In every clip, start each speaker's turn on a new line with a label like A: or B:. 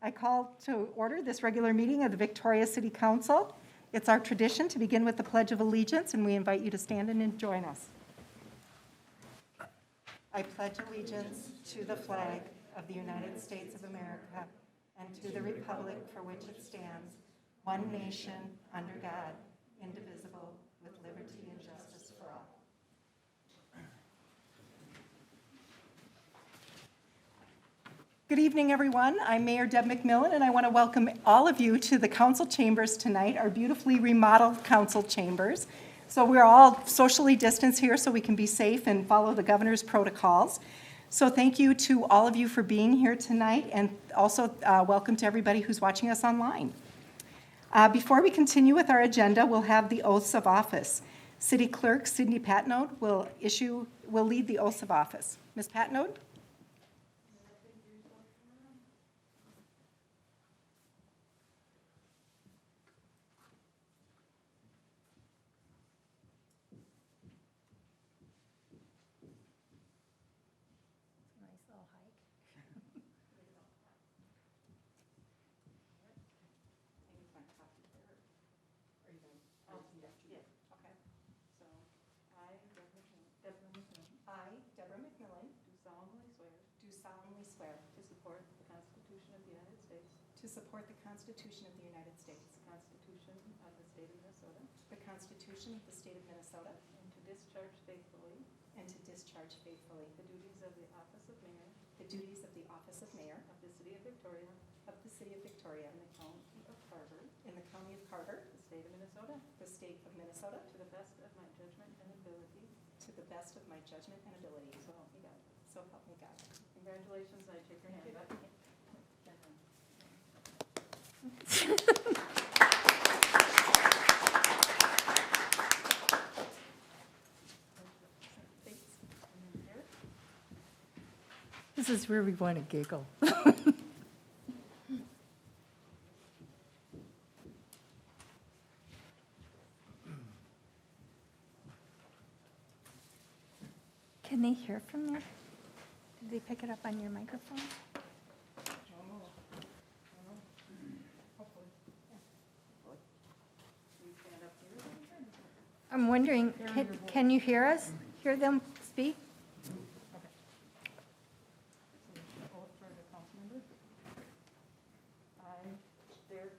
A: I call to order this regular meeting of the Victoria City Council. It's our tradition to begin with the Pledge of Allegiance, and we invite you to stand and join us. I pledge allegiance to the flag of the United States of America and to the republic for which it stands, one nation, under God, indivisible, with liberty and justice for all. Good evening, everyone. I'm Mayor Deb McMillan, and I want to welcome all of you to the council chambers tonight, our beautifully remodeled council chambers. So we're all socially distanced here so we can be safe and follow the governor's protocols. So thank you to all of you for being here tonight, and also welcome to everybody who's watching us online. Before we continue with our agenda, we'll have the oaths of office. City Clerk Sydney Patnode will lead the oaths of office. Ms. Patnode?
B: To support the Constitution of the United States. The Constitution of the State of Minnesota.
A: The Constitution of the State of Minnesota.
B: And to discharge faithfully.
A: The
B: duties of the office of mayor.
A: The duties of the office of mayor.
B: Of the City of Victoria.
A: Of the City of Victoria.
B: In the County of Carver.
A: In the County of Carver.
B: The State of Minnesota.
A: The State of Minnesota.
B: To the best of my judgment and ability.
A: To the best of my judgment and ability.
B: So help me God.
A: So help me God.
B: Congratulations. I take your hand up.
C: This is where we want to giggle. Can they hear from there? Did they pick it up on your microphone? I'm wondering, can you hear us? Hear them speak?
B: Oath for the council member. I, Derek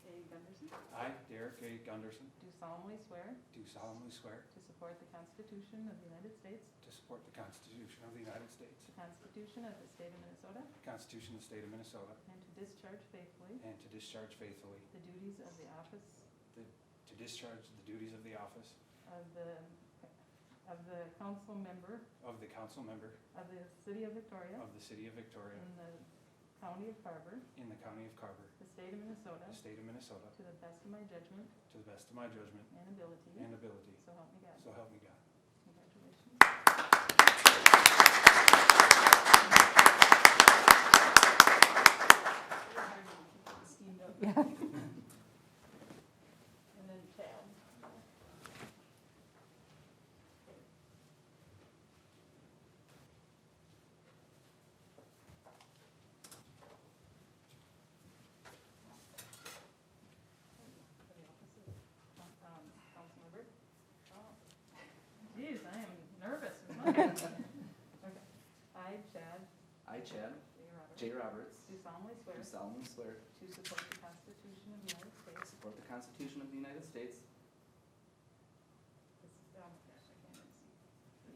B: A. Gunderson,
D: I, Derek A. Gunderson,
B: do solemnly swear
D: do solemnly swear
B: to support the Constitution of the United States,
D: to support the Constitution of the United States,
B: the Constitution of the State of Minnesota,
D: the Constitution of the State of Minnesota,
B: and to discharge faithfully
D: and to discharge faithfully
B: the duties of the office of the council member
D: of the council member
B: of the City of Victoria
D: of the City of Victoria
B: in the County of Carver,
D: in the County of Carver,
B: the State of Minnesota,
D: the State of Minnesota,
B: to the best of my judgment
D: to the best of my judgment
B: and ability.
D: and ability.
B: So help me God.
D: So help me God.
B: Congratulations. Steamed up.
C: Yeah.
B: And then Tab. Council member. Oh, geez, I am nervous. Okay. I, Chad
E: J. Roberts,
B: do solemnly swear
E: do solemnly swear
B: to support the Constitution of the United States.
E: to support the Constitution of the United States
B: Gosh, I can't even see.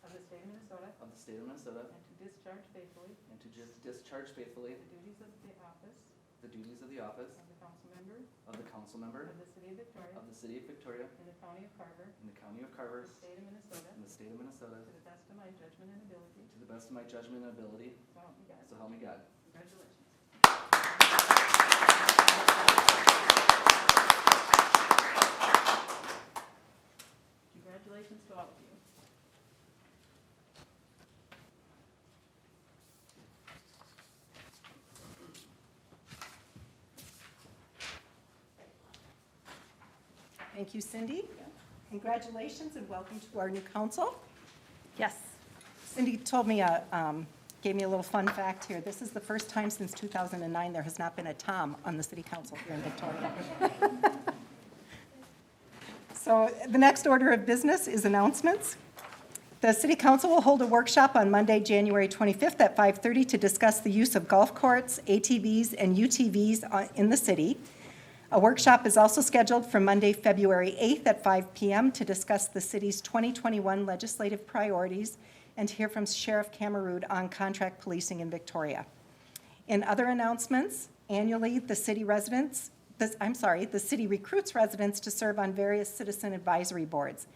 B: Of the State of Minnesota,
E: of the State of Minnesota,
B: and to discharge faithfully
E: and to discharge faithfully
B: the duties of the office
E: the duties of the office
B: of the council member
E: of the council member
B: of the City of Victoria
E: of the City of Victoria
B: in the County of Carver,
E: in the County of Carver,
B: the State of Minnesota,
E: in the State of Minnesota,
B: to the best of my judgment and ability.
E: to the best of my judgment and ability,
B: So help me God.
E: so help me God.
B: Congratulations. Congratulations to all of you.
A: Thank you, Cindy. Congratulations and welcome to our new council.
C: Yes.
A: Cindy told me a gave me a little fun fact here. This is the first time since 2009 there has not been a Tom on the city council here in Victoria. So the next order of business is announcements. The city council will hold a workshop on Monday, January 25th at 5:30 to discuss the use of golf courts, ATVs, and UTVs in the city. A workshop is also scheduled for Monday, February 8th at 5 p.m. to discuss the city's 2021 legislative priorities and to hear from Sheriff Camerood on contract policing in Victoria. In other announcements, annually, the city recruits residents to serve on various citizen advisory boards.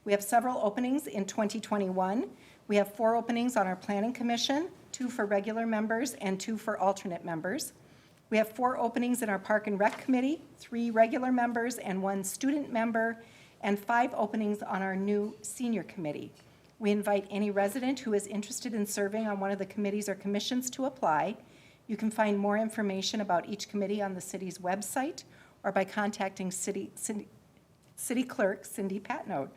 A: We have several openings in 2021. We have 4 openings on our Planning Commission, 2 for regular members and 2 for alternate members. We have 4 openings in our Park and Rec Committee, 3 regular members and 1 student member, and 5 openings on our new Senior Committee. We invite any resident who is interested in serving on one of the committees or commissions to apply. You can find more information about each committee on the city's website or by contacting City Clerk Cindy Patnode.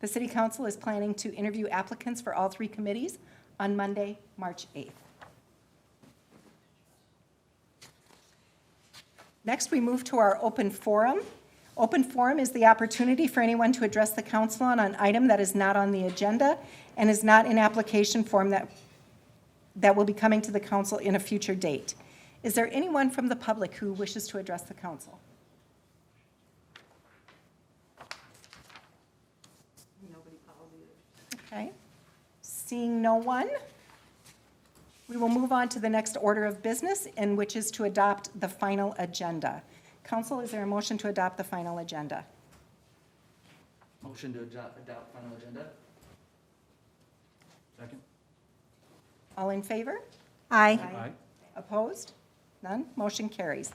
A: The City Council is planning to interview applicants for all 3 committees on Monday, March 8th. Next, we move to our open forum. Open forum is the opportunity for anyone to address the council on an item that is not on the agenda and is not in application form that will be coming to the council in a future date. Is there anyone from the public who wishes to address the council?
B: Nobody called either.
A: Okay. Seeing no one, we will move on to the next order of business, and which is to adopt the final agenda. Council, is there a motion to adopt the final agenda?
E: Motion to adopt final agenda?
D: Second?
A: All in favor?
C: Aye.
D: Aye.
A: Opposed? None? Motion carries.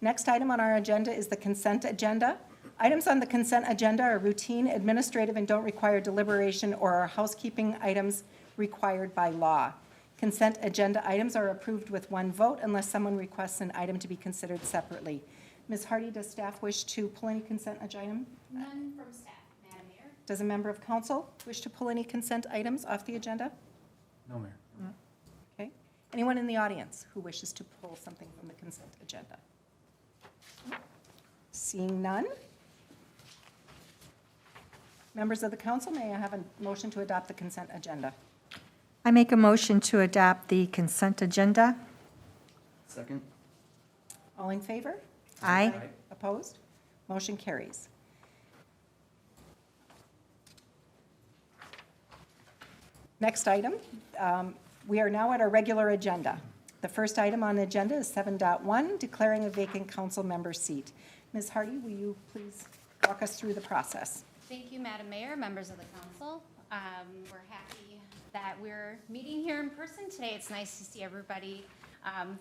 A: Next item on our agenda is the consent agenda. Items on the consent agenda are routine, administrative, and don't require deliberation or are housekeeping items required by law. Consent agenda items are approved with 1 vote unless someone requests an item to be considered separately. Ms. Hardie, does staff wish to pull any consent item?
F: None from staff, Madam Mayor.
A: Does a member of council wish to pull any consent items off the agenda?
D: No, Mayor.
A: Okay. Anyone in the audience who wishes to pull something from the consent agenda? Seeing none. Members of the council, may I have a motion to adopt the consent agenda?
C: I make a motion to adopt the consent agenda.
E: Second?
A: All in favor?
C: Aye.
A: Opposed? Motion carries. Next item, we are now at our regular agenda. The first item on the agenda is 7.1, declaring a vacant council member seat. Ms. Hardie, will you please walk us through the process?
F: Thank you, Madam Mayor, members of the council. We're happy that we're meeting here in person today. It's nice to see everybody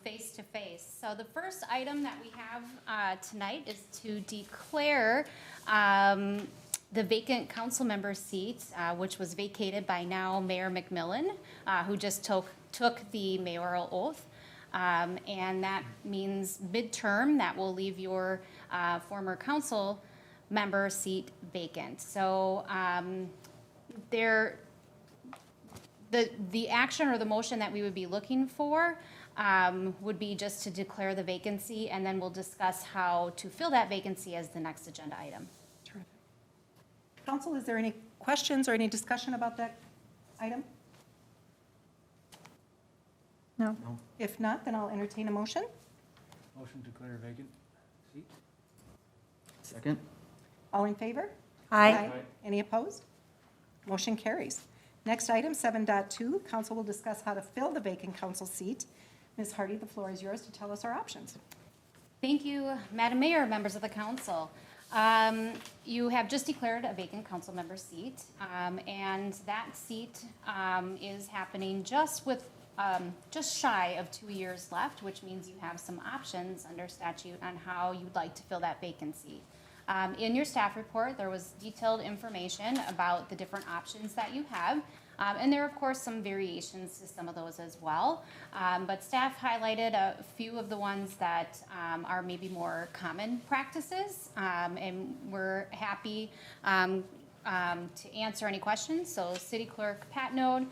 F: face to face. So the first item that we have tonight is to declare the vacant council member seat, which was vacated by now Mayor McMillan, who just took the mayoral oath. And that means midterm, that will leave your former council member seat vacant. So the action or the motion that we would be looking for would be just to declare the vacancy, and then we'll discuss how to fill that vacancy as the next agenda item.
A: Terrific. Council, is there any questions or any discussion about that item?
C: No.
E: No.
A: If not, then I'll entertain a motion.
D: Motion to declare vacant seat?
E: Second?
A: All in favor?
C: Aye.
A: Any opposed? Motion carries. Next item, 7.2, council will discuss how to fill the vacant council seat. Ms. Hardie, the floor is yours to tell us our options.
F: Thank you, Madam Mayor, members of the council. You have just declared a vacant council member seat, and that seat is happening just shy of 2 years left, which means you have some options under statute on how you'd like to fill that vacancy. In your staff report, there was detailed information about the different options that you have. And there are, of course, some variations to some of those as well. But staff highlighted a few of the ones that are maybe more common practices. And we're happy to answer any questions. So City Clerk Patnode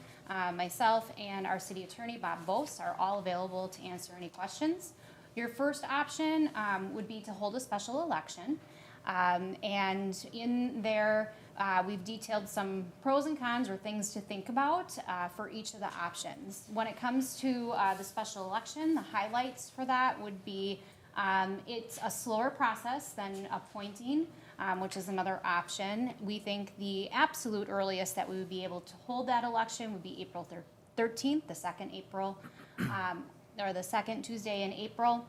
F: myself and our city attorney, Bob Bose, are all available to answer any questions. Your first option would be to hold a special election. And in there, we've detailed some pros and cons or things to think about for each of the options. When it comes to the special election, the highlights for that would be it's a slower process than appointing, which is another option. We think the absolute earliest that we would be able to hold that election would be April 13th, the second April, or the second Tuesday in April.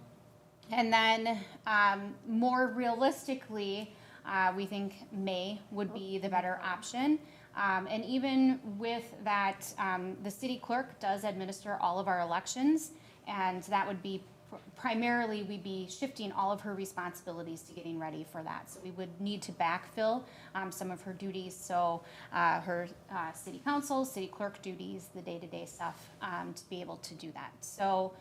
F: And then more realistically, we think May would be the better option. And even with that, the city clerk does administer all of our elections, and that would be primarily, we'd be shifting all of her responsibilities to getting ready for that. So we would need to backfill some of her duties, so her city council, city clerk duties, the day-to-day stuff, to be able to do that. So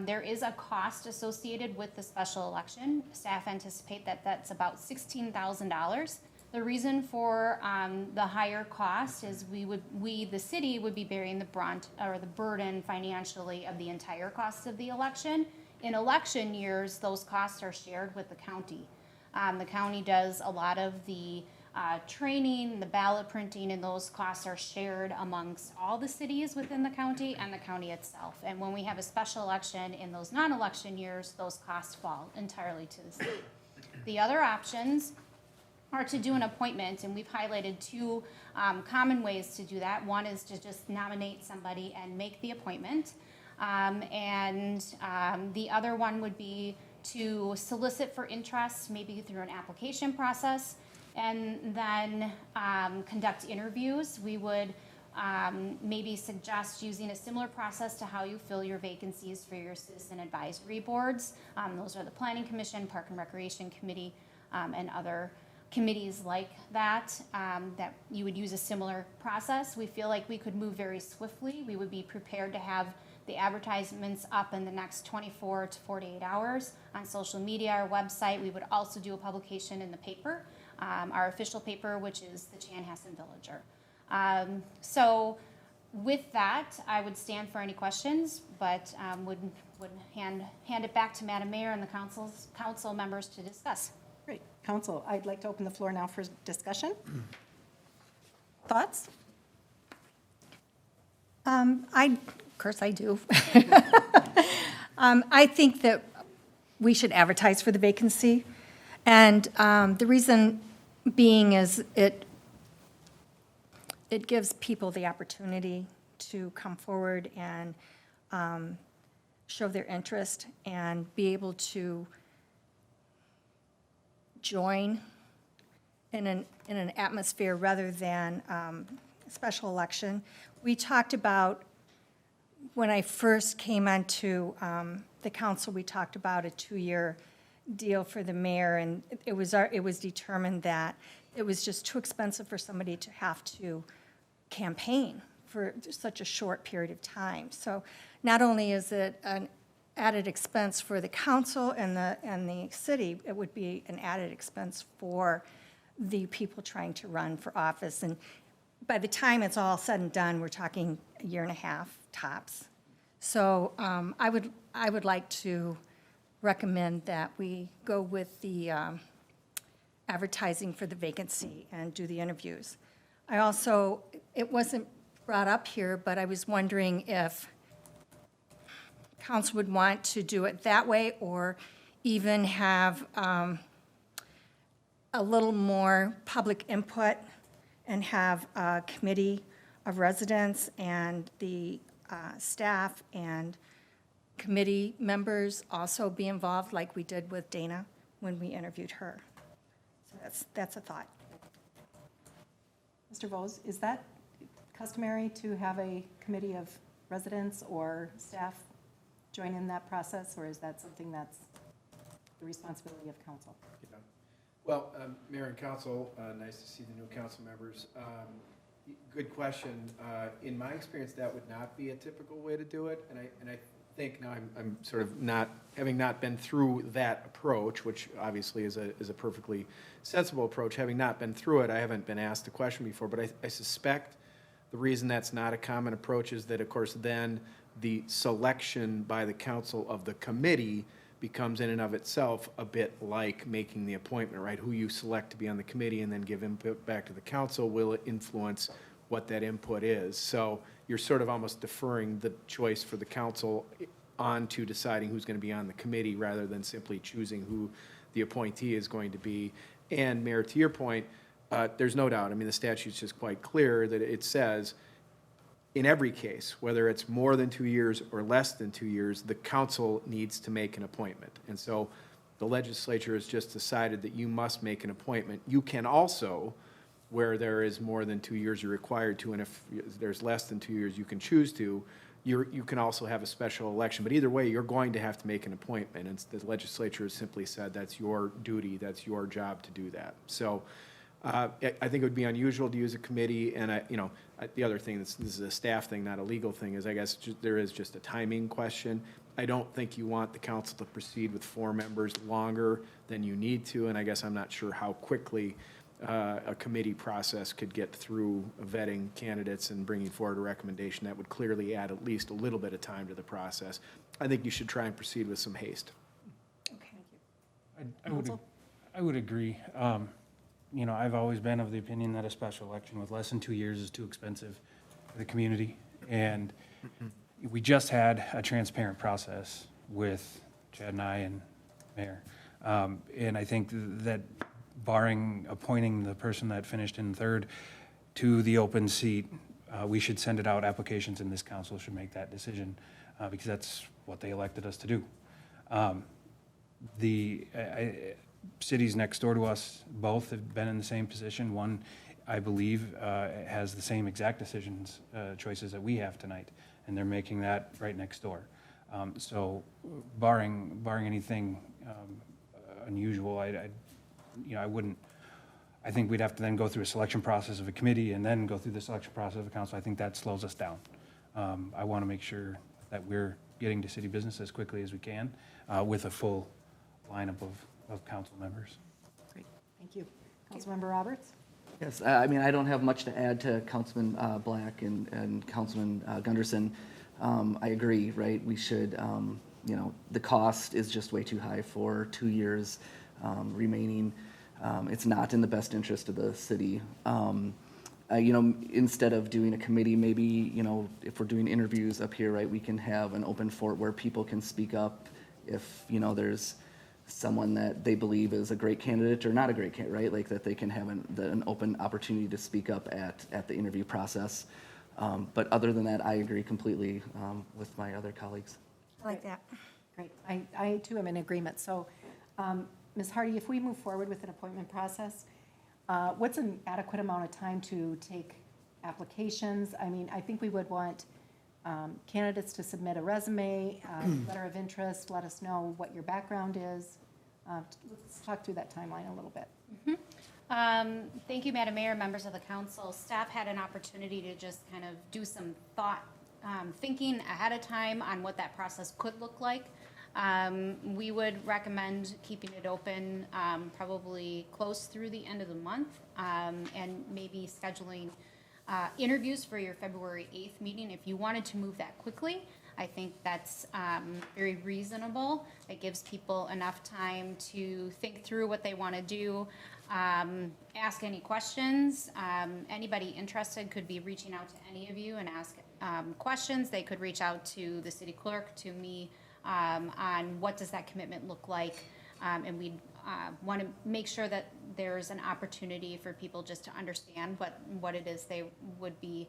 F: there is a cost associated with the special election. Staff anticipate that that's about $16,000. The reason for the higher cost is we, the city, would be bearing the brunt or the burden financially of the entire cost of the election. In election years, those costs are shared with the county. The county does a lot of the training, the ballot printing, and those costs are shared amongst all the cities within the county and the county itself. And when we have a special election in those non-election years, those costs fall entirely to the city. The other options are to do an appointment, and we've highlighted two common ways to do that. One is to just nominate somebody and make the appointment. The other one would be to solicit for interest, maybe through an application process, and then conduct interviews. We would maybe suggest using a similar process to how you fill your vacancies for your citizen advisory boards. Those are the Planning Commission, Park and Recreation Committee, and other committees like that, that you would use a similar process. We feel like we could move very swiftly. We would be prepared to have the advertisements up in the next 24 to 48 hours on social media, our website. We would also do a publication in the paper, our official paper, which is the Chanhassen Villager. So with that, I would stand for any questions, but would hand it back to Madam Mayor and the council members to discuss.
A: Great. Council, I'd like to open the floor now for discussion. Thoughts?
C: Of course I do. I think that we should advertise for the vacancy. And the reason being is it gives people the opportunity to come forward and show their interest and be able to join in an atmosphere rather than a special election. We talked about, when I first came onto the council, we talked about a 2-year deal for the mayor, and it was determined that it was just too expensive for somebody to have to campaign for such a short period of time. So not only is it an added expense for the council and the city, it would be an added expense for the people trying to run for office. And by the time it's all said and done, we're talking a year and a half tops. So I would like to recommend that we go with the advertising for the vacancy and do the interviews. I also, it wasn't brought up here, but I was wondering if council would want to do it that way, or even have a little more public input and have a committee of residents and the staff and committee members also be involved, like we did with Dana when we interviewed her. So that's a thought.
A: Mr. Vose, is that customary to have a committee of residents or staff join in that process, or is that something that's the responsibility of council?
G: Yeah. Well, Mayor and Council, nice to see the new council members. Good question. In my experience, that would not be a typical way to do it, and I think now I'm sort of having not been through that approach, which obviously is a perfectly sensible approach. Having not been through it, I haven't been asked the question before, but I suspect The reason that's not a common approach is that, of course, then the selection by the council of the committee becomes in and of itself a bit like making the appointment, right? Who you select to be on the committee and then give input back to the council will influence what that input is. So you're sort of almost deferring the choice for the council on to deciding who's going to be on the committee rather than simply choosing who the appointee is going to be. And Mayor, to your point, there's no doubt, I mean, the statute's just quite clear that it says, in every case, whether it's more than 2 years or less than 2 years, the council needs to make an appointment. And so the legislature has just decided that you must make an appointment. You can also, where there is more than 2 years, you're required to, and if there's less than 2 years, you can choose to, you can also have a special election. But either way, you're going to have to make an appointment. And the legislature has simply said that's your duty, that's your job to do that. So I think it would be unusual to use a committee, and the other thing, this is a staff thing, not a legal thing, is I guess there is just a timing question. I don't think you want the council to proceed with 4 members longer than you need to, and I guess I'm not sure how quickly a committee process could get through vetting candidates and bringing forward a recommendation. That would clearly add at least a little bit of time to the process. I think you should try and proceed with some haste.
D: I would agree. I've always been of the opinion that a special election with less than 2 years is too expensive for the community. And we just had a transparent process with Chad and I and Mayor. And I think that barring appointing the person that finished in third to the open seat, we should send it out applications and this council should make that decision because that's what they elected us to do. Cities next door to us both have been in the same position. One, I believe, has the same exact choices that we have tonight, and they're making that right next door. So, barring anything unusual, I wouldn't. I think we'd have to then go through a selection process of a committee and then go through the selection process of a council. I think that slows us down. I want to make sure that we're getting to city business as quickly as we can with a full lineup of council members.
A: Great, thank you. Councilmember Roberts?
E: Yes, I mean, I don't have much to add to Councilman Black and Councilman Gunderson. I agree, right? We should, the cost is just way too high for 2 years remaining. It's not in the best interest of the city. Instead of doing a committee, maybe, if we're doing interviews up here, right, we can have an open fort where people can speak up if, there's someone that they believe is a great candidate or not a great candidate, right? Like that they can have an open opportunity to speak up at the interview process. But other than that, I agree completely with my other colleagues.
C: I like that.
A: Great, I too am in agreement. So, Ms. Hardie, if we move forward with an appointment process, what's an adequate amount of time to take applications? I mean, I think we would want candidates to submit a resume, letter of interest, let us know what your background is. Let's talk through that timeline a little bit.
F: Thank you, Madam Mayor, members of the council. Staff had an opportunity to just kind of do some thought, thinking ahead of time on what that process could look like. We would recommend keeping it open probably close through the end of the month and maybe scheduling interviews for your February 8th meeting. If you wanted to move that quickly, I think that's very reasonable. It gives people enough time to think through what they want to do, ask any questions. Anybody interested could be reaching out to any of you and ask questions. They could reach out to the city clerk, to me, on what does that commitment look like. And we want to make sure that there's an opportunity for people just to understand what it is they would be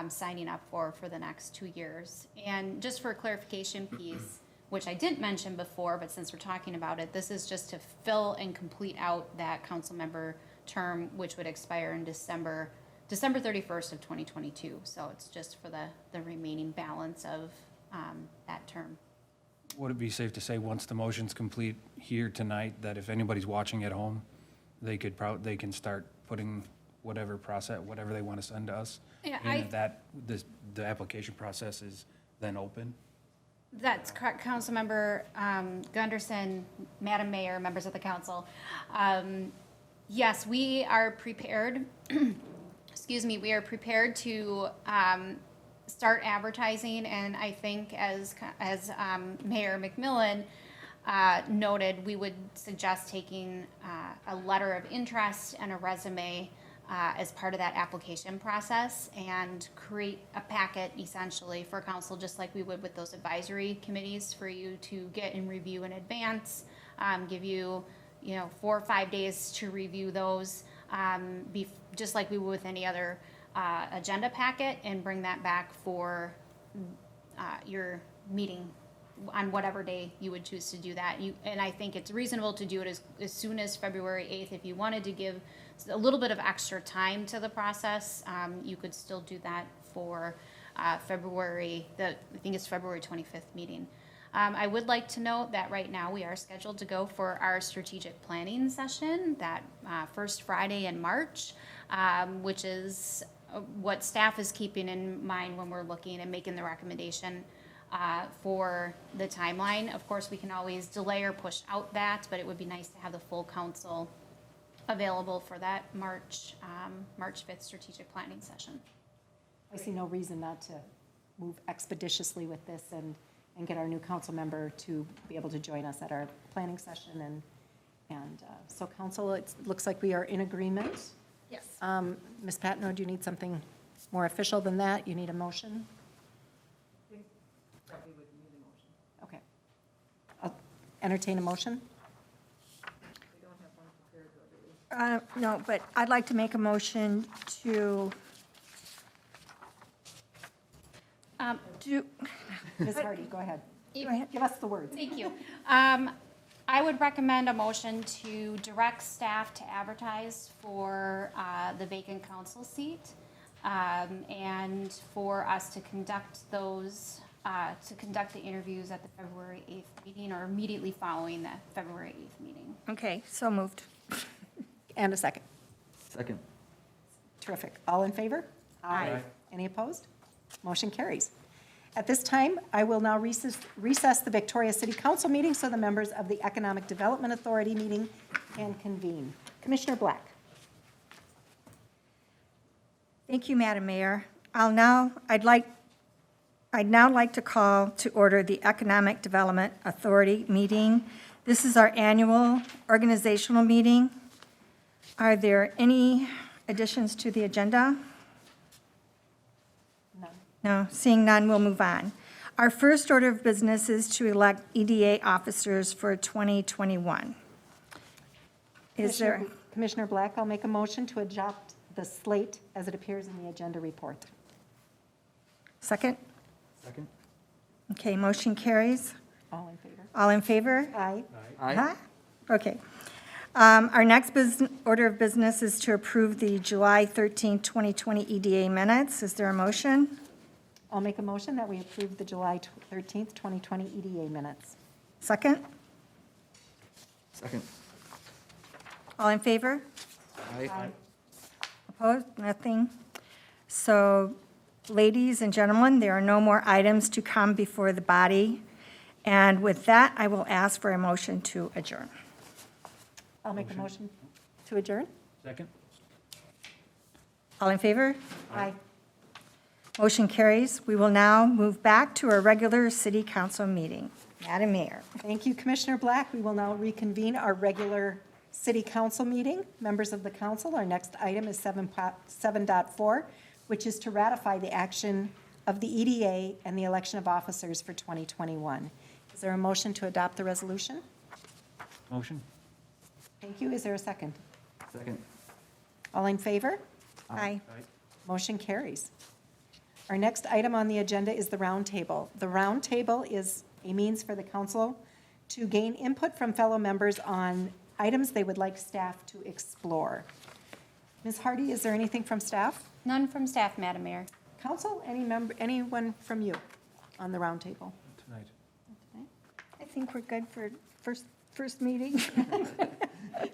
F: signing up for the next 2 years. And just for a clarification piece, which I didn't mention before, but since we're talking about it, this is just to fill and complete out that council member term, which would expire in December 31st of 2022. So it's just for the remaining balance of that term.
D: Would it be safe to say, once the motion's complete here tonight, that if anybody's watching at home, they can start putting whatever they want to send to us?
F: Yeah,
D: and the application process is then open?
F: That's correct, Councilmember Gunderson, Madam Mayor, members of the council. Yes, we are prepared we are prepared to start advertising, and I think as Mayor McMillan noted, we would suggest taking a letter of interest and a resume as part of that application process and create a packet essentially for council, just like we would with those advisory committees, for you to get and review in advance, give you, 4 or 5 days to review those, just like we would with any other agenda packet, and bring that back for your meeting on whatever day you would choose to do that. And I think it's reasonable to do it as soon as February 8th. If you wanted to give a little bit of extra time to the process, you could still do that for I think it's February 25th meeting. I would like to note that right now we are scheduled to go for our strategic planning session that first Friday in March, which is what staff is keeping in mind when we're looking and making the recommendation for the timeline. Of course, we can always delay or push out that, but it would be nice to have the full council available for that March 5th strategic planning session.
A: I see no reason not to move expeditiously with this and get our new council member to be able to join us at our planning session. And so council, it looks like we are in agreement.
C: Yes.
A: Ms. Patno, do you need something more official than that? You need a motion?
B: Probably would need a motion.
A: Okay. I'll entertain a motion.
B: We don't have one prepared, though, do we?
C: No, but I'd like to make a motion to do,
A: Ms. Hardie, go ahead.
C: go ahead.
A: Give us the words.
F: Thank you. I would recommend a motion to direct staff to advertise for the vacant council seat, and for us to conduct the interviews at the February 8th meeting, or immediately following the February 8th meeting.
C: Okay, so moved.
A: And a second.
E: Second.
A: Terrific. All in favor?
D: Aye.
A: Any opposed? Motion carries. At this time, I will now recess the Victoria City Council meeting so the members of the Economic Development Authority meeting can convene. Commissioner Black.
C: Thank you, Madam Mayor. I'd now like to call to order the Economic Development Authority meeting. This is our annual organizational meeting. Are there any additions to the agenda?
A: None.
C: No, seeing none, we'll move on. Our first order of business is to elect EDA officers for 2021. Is there,
A: Commissioner Black, I'll make a motion to adopt the slate as it appears in the agenda report.
C: second?
D: Second?
C: Okay, motion carries.
A: All in favor?
C: All in favor?
A: Aye.
C: Aye. Okay. Our next order of business is to approve the July 13, 2020 EDA minutes. Is there a motion?
A: I'll make a motion that we approve the July 13th, 2020 EDA minutes.
C: Second?
E: Second.
C: All in favor?
E: Aye.
C: Opposed? Nothing. So, ladies and gentlemen, there are no more items to come before the body. And with that, I will ask for a motion to adjourn.
A: I'll make a motion to adjourn.
D: Second?
C: All in favor?
A: Aye.
C: Motion carries. We will now move back to our regular city council meeting. Madam Mayor.
A: Thank you, Commissioner Black. We will now reconvene our regular city council meeting. Members of the council, our next item is 7.4, which is to ratify the action of the EDA and the election of officers for 2021. Is there a motion to adopt the resolution?
D: Motion?
A: Thank you. Is there a second?
E: Second.
A: All in favor?
C: Aye.
A: Motion carries. Our next item on the agenda is the roundtable. The roundtable is a means for the council to gain input from fellow members on items they would like staff to explore. Ms. Hardie, is there anything from staff?
F: None from staff, Madam Mayor.
A: Council, anyone from you on the roundtable?
D: Tonight.
C: I think we're good for first meeting.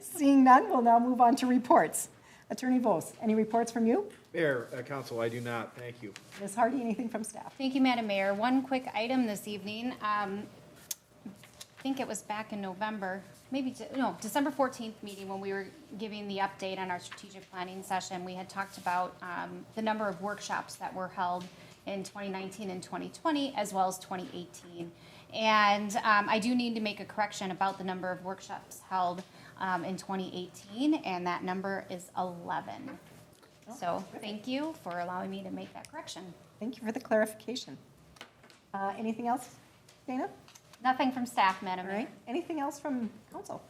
A: Seeing none, we'll now move on to reports. Attorney Vos, any reports from you?
G: Mayor, Council, I do not, thank you.
A: Ms. Hardie, anything from staff?
F: Thank you, Madam Mayor. One quick item this evening. I think it was back in November, December 14th meeting, when we were giving the update on our strategic planning session, we had talked about the number of workshops that were held in 2019 and 2020, as well as 2018. And I do need to make a correction about the number of workshops held in 2018, and that number is 11. So thank you for allowing me to make that correction.
A: Thank you for the clarification. Anything else, Dana?
F: Nothing from staff, Madam
A: All
F: Mayor.
A: right. Anything else from council?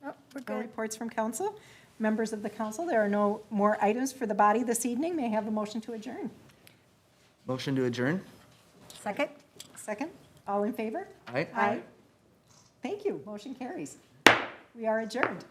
C: Oh, we're
A: No
C: good.
A: reports from council. Members of the council, there are no more items for the body this evening. May I have a motion to adjourn?
E: Motion to adjourn?
C: Second?
A: Second? All in favor?
E: Aye.
A: Aye. Thank you. Motion carries. We are adjourned.